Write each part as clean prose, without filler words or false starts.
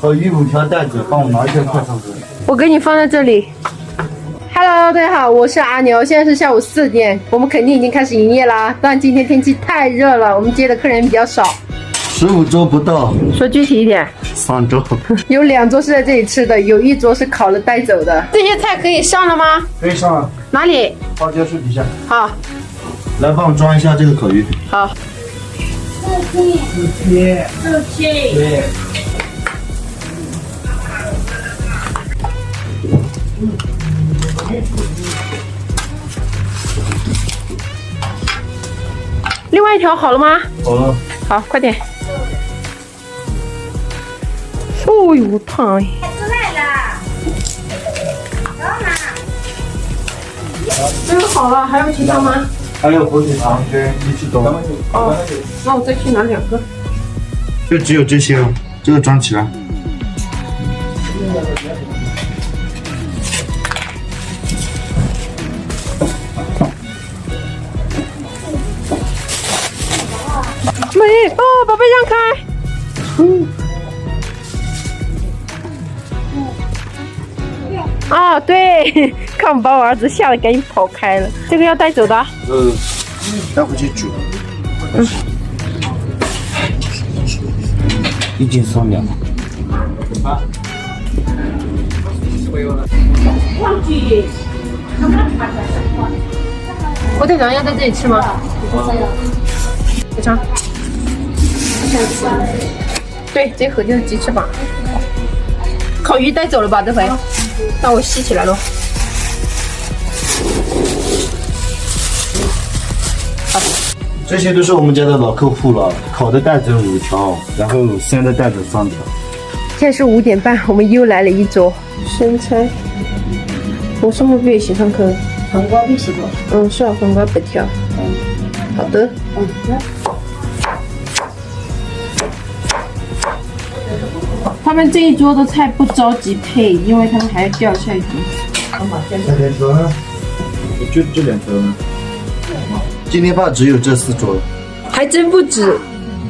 烤鱼5条袋子，帮我拿一下快上车。我给你放在这里。Hello， 大家好，我是阿牛，现在是下午4点，我们肯定已经开始营业啦。但今天天气太热了，我们接的客人比较少。15桌不到，说具体一点3桌。有2桌是在这里吃的，有1桌是烤了带走的。这些菜可以上了吗？可以上了。哪里？花椒树底下。好，来帮我装一下这个烤鱼。好。热气。对。另外1条好了吗？好了。好，快点。哦呦，烫哎！出来了，然后呢？这个好了，还有其他吗？还有火腿肠跟一起装。哦，那我再去拿2个。就只有这些了，这个装起来。没哦，宝贝让开。啊，对，看我把我儿子吓得赶紧跑开了。这个要带走的。带回去煮。1斤3两。火腿肠要在这里吃吗？非常。对，这盒就是鸡翅膀。烤鱼带走了吧？这回，那我吸起来喽。这些都是我们家的老客户了，烤的袋子5条，然后生的袋子3条。现在是5点半，我们又来了1桌生菜。红烧木必喜欢吃，黄瓜必喜欢。是啊，黄瓜不挑。好的。他们这一桌的菜不着急配，因为他们还要钓下鱼。这2条呢？就这2条呢？今天怕只有这4桌了。还真不止，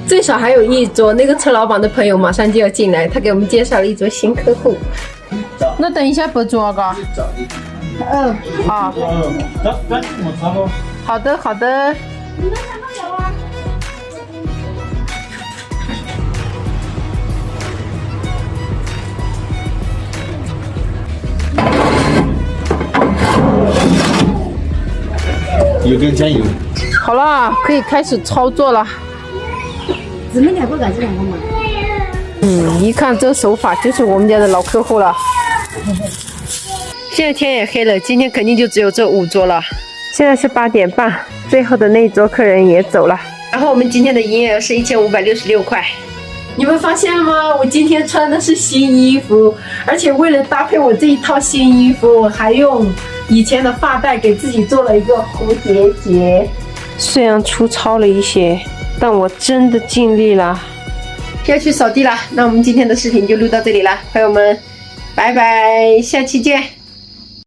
最少还有1桌。那个车老板的朋友马上就要进来，他给我们介绍了1桌新客户。那等一下不做个？啊。好的，好的。有根加油。好了，可以开始操作了。姊妹2个改这2个嘛？一看这手法就是我们家的老客户了。现在天也黑了，今天肯定就只有这5桌了。现在是8点半，最后的那1桌客人也走了。然后我们今天的营业额是1566块。你们发现了吗？我今天穿的是新衣服，而且为了搭配我这一套新衣服，我还用以前的发带给自己做了一个蝴蝶结。虽然粗糙了一些，但我真的尽力了。要去扫地了，那我们今天的视频就录到这里了，朋友们，拜拜，下期见。